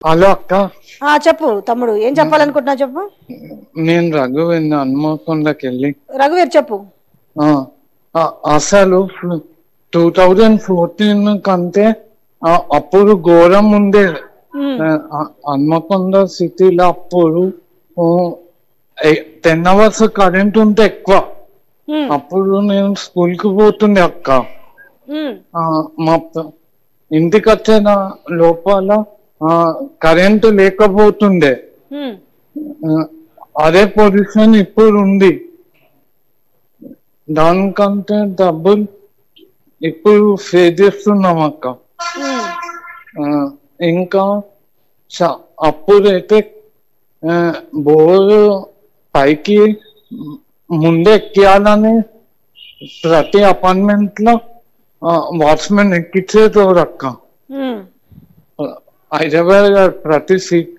Hello అక్క. చెప్పు తమ్ముడు, ఏం చెప్పాలనుకుంటున్నావు చెప్పు. నేను రఘువీర్ హన్మకొండకి వెళ్ళి రఘువీర్ చెప్పు. అసలు 2014 కంటే అప్పుడు ఘోరం ఉండే. హన్మకొండ సిటీలో అప్పుడు 10 hours కరెంట్ ఉంటే ఎక్కువ. అప్పుడు నేను స్కూల్ కి పోతుండే అక్క. మా ఇంటికి వచ్చిన లోపల కరెంటు లేకపోతుండే. అదే పొజిషన్ ఇప్పుడు ఉంది. దానికంటే డబ్బులు ఇప్పుడు ఫేస్ చేస్తున్నాం అక్క. ఇంకా అప్పుడైతే బోరు పైకి ముందే ఎక్కియాలని ప్రతి అపార్ట్మెంట్ లో వాచ్మెన్ ఎక్కించేటోడు అక్క. హైదరాబాద్ గారు ప్రతి సీట్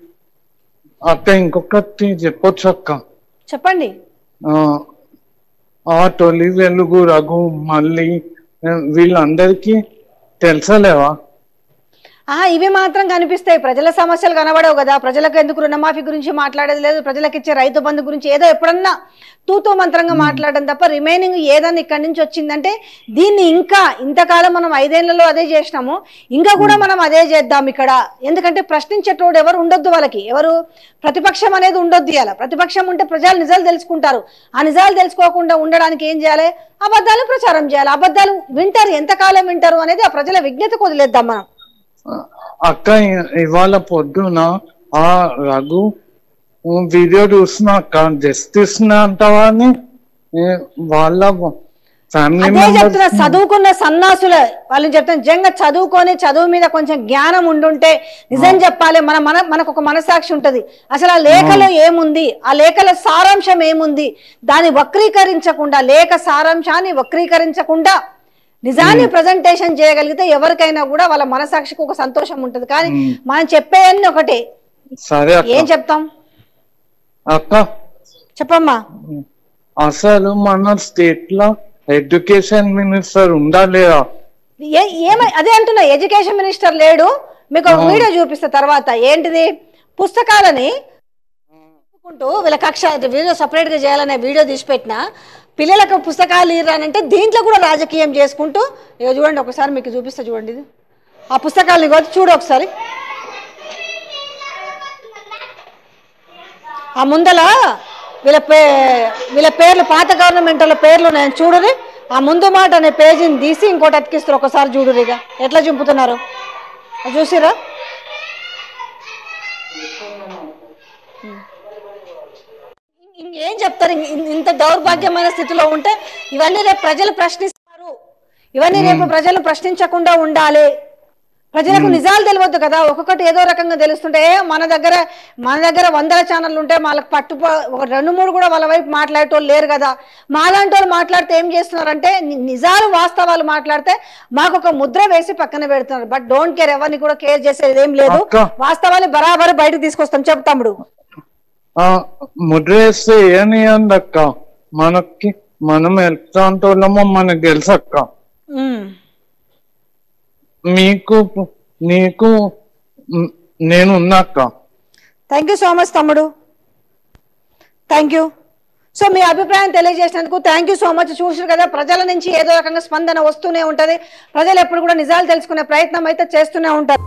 అక్క. ఇంకొకటి చెప్పొచ్చు అక్క. చెప్పండి. తొలి వెలుగు రఘు మళ్ళీ వీళ్ళందరికీ తెలుసలేవా? ఇవి మాత్రం కనిపిస్తాయి, ప్రజల సమస్యలు కనబడవు కదా. ప్రజలకు ఎందుకు రుణమాఫీ గురించి మాట్లాడేది లేదు, ప్రజలకు ఇచ్చే రైతు బంధు గురించి ఏదో ఎప్పుడన్నా తూతూ మంత్రంగా మాట్లాడడం తప్ప రిమైనింగ్ ఏదన్నా ఇక్కడి నుంచి వచ్చిందంటే దీన్ని ఇంకా ఇంతకాలం మనం 5 ఏళ్లలో అదే చేసినాము, ఇంకా కూడా మనం అదే చేద్దాం ఇక్కడ. ఎందుకంటే ప్రశ్నించేటోడు ఎవరు ఉండొద్దు, వాళ్ళకి ఎవరు ప్రతిపక్షం అనేది ఉండొద్దు. ఇలా ప్రతిపక్షం ఉంటే ప్రజలు నిజాలు తెలుసుకుంటారు. ఆ నిజాలు తెలుసుకోకుండా ఉండడానికి ఏం చేయాలి? అబద్ధాలు ప్రచారం చేయాలి. అబద్ధాలు వింటారు, ఎంతకాలం వింటారు అనేది ఆ ప్రజల విజ్ఞతకు వదిలేద్దాం మనం. అక్క ఇవాళ పొద్దున రఘు వీడియో చూస్తున్నా అక్క. జస్టిస్ అంటావా అని వాళ్ళ ఫ్యామిలీ చెప్తున్నా. చదువుకున్న సన్నాసుల వాళ్ళని చెప్తాను, నిజంగా చదువుకొని చదువు మీద కొంచెం జ్ఞానం ఉండుంటే నిజం చెప్పాలి. మనకు ఒక మనసాక్షి ఉంటది. అసలు ఆ లేఖలో ఏముంది, ఆ లేఖల సారాంశం ఏముంది, దాన్ని వక్రీకరించకుండా, లేఖ సారాంశాన్ని వక్రీకరించకుండా నిజాన్ని ప్రజెంటేషన్ చేయగలిగితే ఎవరికైనా కూడా వాళ్ళ మనసాక్షికి ఒక సంతోషం ఉంటది. కానీ మనం చెప్పేయన్ని ఒకటే. సరే ఏం చెప్తాం అక్క? చెప్పమ్మా. అసలు మన స్టేట్ లో ఎడ్యుకేషన్ మినిస్టర్ ఉండాలేదా? అదే అంటున్నా, ఎడ్యుకేషన్ మినిస్టర్ లేడు. మీకు ఒక వీడియో చూపిస్తా తర్వాత. ఏంటిది? పుస్తకాలని వీళ్ళ కక్ష వీడియో సపరేట్ గా చేయాలనే వీడియో తీసిపెట్టిన పిల్లలకు పుస్తకాలు ఇరానంటే దీంట్లో కూడా రాజకీయం చేసుకుంటూ చూడండి. ఒకసారి మీకు చూపిస్తా చూడండి. ఇది ఆ పుస్తకాలు చూడు ఒకసారి. ఆ ముందల వీళ్ళ పేర్లు, పాత గవర్నమెంట్ వాళ్ళ పేర్లు నేను చూడరు. ఆ ముందు మాట అనే పేజీని తీసి ఇంకోటి అతికిస్తారు. ఒకసారి చూడరు ఇక ఎట్లా చింపుతున్నారు చూసిరా. ఇంకేం చెప్తారు? ఇంత దౌర్భాగ్యమైన స్థితిలో ఉంటే ఇవన్నీ రేపు ప్రజలు ప్రశ్నిస్తారు. ఇవన్నీ రేపు ప్రజలు ప్రశ్నించకుండా ఉండాలి. ప్రజలకు నిజాలు తెలియద్దు కదా. ఒక్కొక్కటి ఏదో రకంగా తెలుస్తుంటే మన దగ్గర 100 ఛానళ్ళు ఉంటే వాళ్ళకి ఒక 2-3 కూడా వాళ్ళ వైపు మాట్లాడేటోళ్ళు లేరు కదా. మాలాంటి వాళ్ళు మాట్లాడితే ఏం చేస్తున్నారంటే నిజాలు వాస్తవాలు మాట్లాడితే మాకు ఒక ముద్ర వేసి పక్కన పెడుతున్నారు. బట్ డోంట్ కేర్, ఎవరిని కూడా కేర్ చేసేది ఏం లేదు. వాస్తవాన్ని బరాబర్ బయటకు తీసుకొస్తాం. చెప్తాముడు ముద్ర వేస్తే ఏని అక్క, మనకి మనం ఎలాంటి వాళ్ళమో మనకు తెలుసు అక్క. నీకు నేను ఉన్నాక. థ్యాంక్ యూ సో మచ్ తమ్ముడు, థ్యాంక్ యూ. సో మీ అభిప్రాయం తెలియజేసినందుకు థ్యాంక్ యూ సో మచ్. చూసారు కదా, ప్రజల నుంచి ఏదో రకంగా స్పందన వస్తూనే ఉంటది. ప్రజలు ఎప్పుడు కూడా నిజాలు తెలుసుకునే ప్రయత్నం అయితే చేస్తూనే ఉంటారు.